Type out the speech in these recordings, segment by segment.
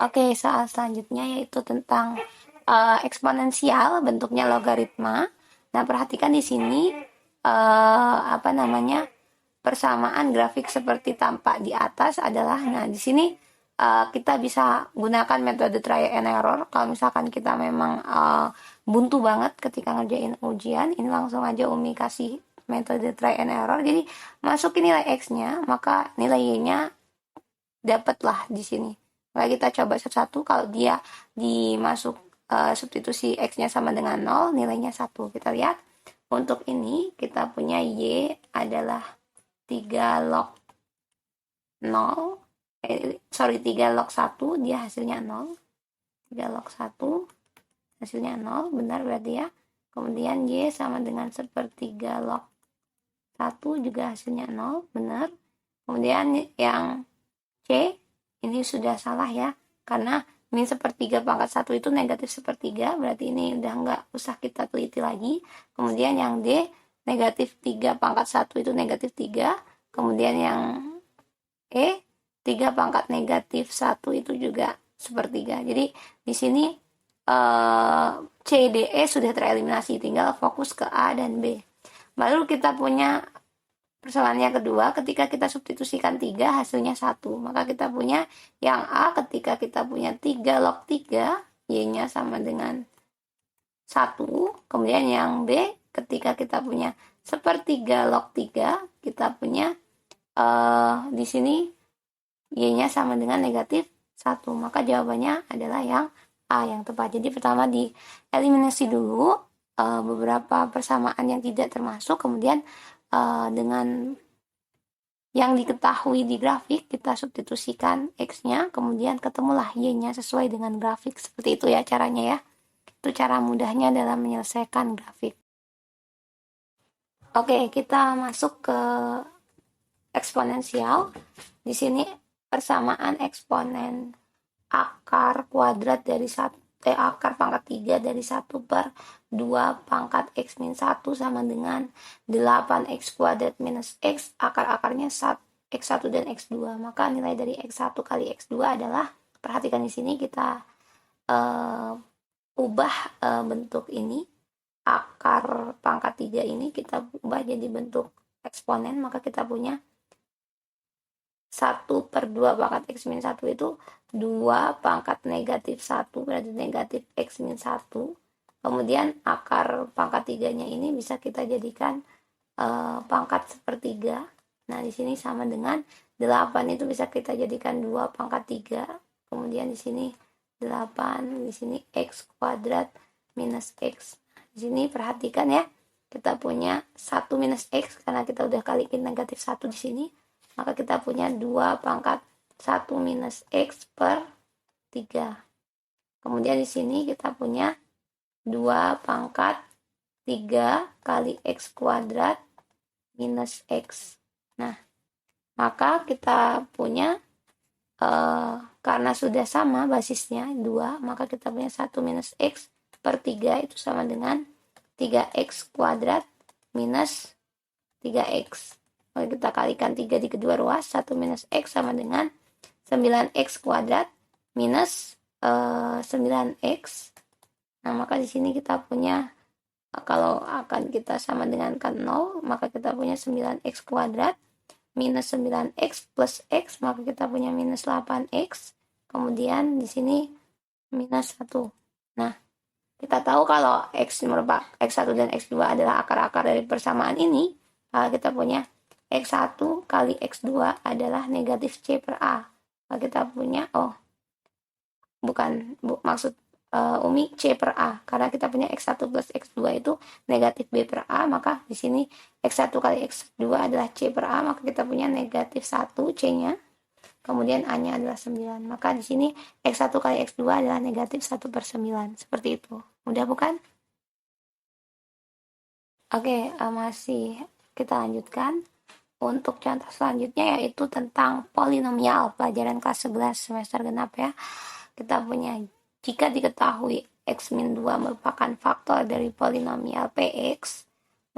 Oke, soal selanjutnya yaitu tentang eksponensial, bentuknya logaritma. Nah, perhatikan di sini apa namanya, persamaan grafik seperti tampak di atas adalah, nah di sini kita bisa gunakan metode trial and error. Kalau misalkan kita memang buntu banget ketika ngerjain ujian, ini langsung aja Umi kasih metode trial and error. Jadi masukin nilai x-nya, maka nilai y-nya dapatlah di sini. Maka kita coba satu-satu. Kalau dia dimasuk substitusi x-nya sama dengan 0, nilainya 1. Kita lihat. Untuk ini kita punya y adalah 3 log 0. 3 log 1, dia hasilnya 0. 3 log 1 hasilnya 0, benar berarti ya. Kemudian y sama dengan sepertiga log 1 juga hasilnya 0, benar. Kemudian yang C ini sudah salah ya, karena min sepertiga pangkat 1 itu negatif sepertiga, berarti ini udah nggak usah kita teliti lagi. Kemudian yang D, negatif 3 pangkat 1 itu negatif 3. Kemudian yang E, 3 pangkat negatif 1 itu juga sepertiga. Jadi di sini C, D, E sudah tereliminasi, tinggal fokus ke A dan B. Baru kita punya persoalan yang kedua, ketika kita substitusikan 3 hasilnya 1. Maka kita punya yang A, ketika kita punya 3 log 3, Y-nya sama dengan 1. Kemudian yang B, ketika kita punya sepertiga log 3, kita punya di sini Y-nya sama dengan negatif 1. Maka jawabannya adalah yang A yang tepat. Jadi pertama dieliminasi dulu beberapa persamaan yang tidak termasuk, kemudian dengan yang diketahui di grafik kita substitusikan x-nya, kemudian ketemulah y-nya sesuai dengan grafik. Seperti itu ya caranya ya. Itu cara mudahnya dalam menyelesaikan grafik. Oke, kita masuk ke eksponensial. Di sini persamaan eksponen akar kuadrat dari akar pangkat 3 dari 1 per 2 pangkat x min 1 sama dengan 8x kuadrat minus x, akar-akarnya x1 dan x2. Maka nilai dari x1 kali x2 adalah, perhatikan di sini kita ubah bentuk ini, akar pangkat 3 ini kita ubah jadi bentuk eksponen, maka kita punya 1 per 2 pangkat x min 1 itu 2 pangkat negatif 1, berarti negatif x min 1. Kemudian akar pangkat 3-nya ini bisa kita jadikan pangkat sepertiga. Nah, di sini sama dengan 8 itu bisa kita jadikan 2 pangkat 3. Kemudian di sini 8, di sini x kuadrat minus x. Di sini perhatikan ya, kita punya 1 minus x karena kita udah kaliin negatif 1 di sini. Maka kita punya 2 pangkat 1 minus x per 3. Kemudian di sini kita punya 2 pangkat 3 kali x kuadrat minus x. Nah, maka kita punya karena sudah sama basisnya 2, maka kita punya 1 minus x per 3 itu sama dengan 3x kuadrat minus 3x. Kalau kita kalikan 3 di kedua ruas, 1 minus x sama dengan 9x kuadrat minus 9x. Nah, maka di sini kita punya, kalau akan kita sama dengan kan 0, maka kita punya 9x kuadrat minus 9x plus x, maka kita punya minus 8x. Kemudian di sini minus 1. Nah, kita tahu kalau x1 dan x2 adalah akar-akar dari persamaan ini, kita punya x1 kali x2 adalah negatif c per a. Maka kita punya, maksud Umi c per a, karena kita punya x1 plus x2 itu negatif b per a, maka di sini x1 kali x2 adalah c per a, maka kita punya negatif 1 c-nya, kemudian a-nya adalah 9. Maka di sini x1 kali x2 adalah negatif 1 per 9. Seperti itu. Mudah bukan? Oke, masih kita lanjutkan. Untuk contoh selanjutnya yaitu tentang polinomial, pelajaran kelas 11 semester genap ya. Kita punya, jika diketahui x min 2 merupakan faktor dari polinomial px,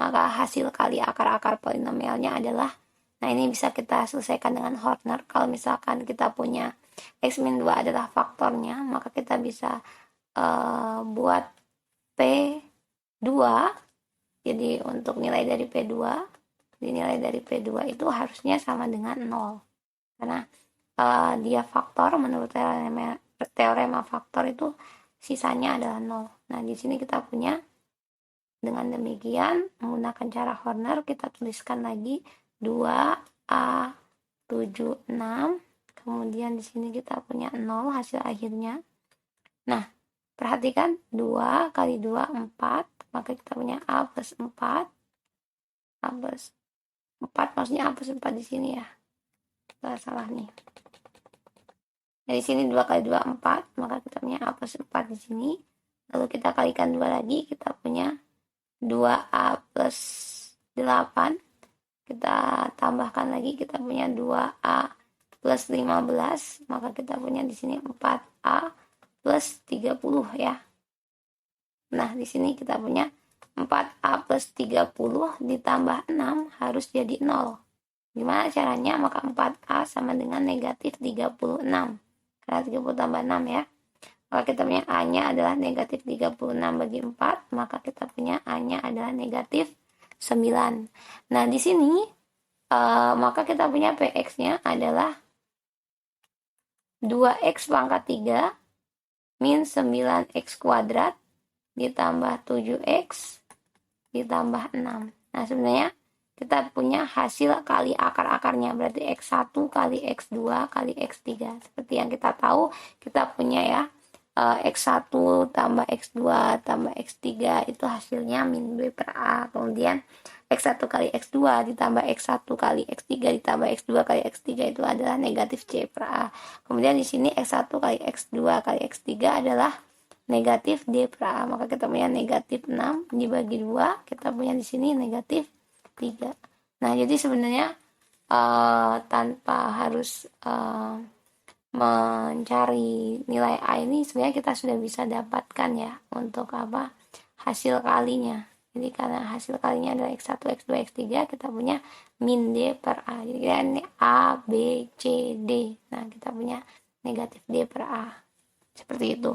maka hasil kali akar-akar polinomialnya adalah, nah ini bisa kita selesaikan dengan Horner. Kalau misalkan kita punya X min 2 adalah faktornya, maka kita bisa buat P2. Jadi untuk nilai dari P2, nilai dari P2 itu harusnya sama dengan 0. Karena dia faktor, menurut teorema faktor itu sisanya adalah 0. Nah, di sini kita punya, dengan demikian menggunakan cara Horner kita tuliskan lagi 2A76, kemudian di sini kita punya 0 hasil akhirnya. Nah, perhatikan 2 kali 2 4, maka kita punya A plus 4. A plus 4 maksudnya A plus 4 di sini ya. Kita salah nih. Dari sini 2 kali 2 4, maka kita punya A plus 4 di sini. Lalu kita kalikan 2 lagi, kita punya 2A plus 8. Kita tambahkan lagi, kita punya 2A plus 15, maka kita punya di sini 4A plus 30 ya. Nah, di sini kita punya 4A plus 30 ditambah 6 harus jadi 0. Gimana caranya? Maka 4A sama dengan negatif 36. Karena 30 tambah 6 ya. Maka kita punya A-nya adalah negatif 36 bagi 4. Maka kita punya A-nya adalah negatif 9. Nah, di sini maka kita punya PX-nya adalah 2X pangkat 3 min 9X kuadrat ditambah 7X ditambah 6. Nah, sebenarnya kita punya hasil kali akar-akarnya, berarti X1 kali X2 kali X3. Seperti yang kita tahu, kita punya ya, X1 tambah X2 tambah X3 itu hasilnya min B per A. Kemudian X1 kali X2 ditambah X1 kali X3 ditambah X2 kali X3 itu adalah negatif C per A. Kemudian di sini X1 kali X2 kali X3 adalah negatif D per A. Maka kita punya negatif 6 dibagi 2, kita punya di sini negatif 3. Nah, jadi sebenarnya tanpa harus mencari nilai A ini, sebenarnya kita sudah bisa dapatkan ya untuk apa, hasil kalinya. Jadi karena hasil kalinya adalah X1, X2, X3, kita punya min D per A. Jadi kita ini A, B, C, D. Nah, kita punya negatif D per A. Seperti itu.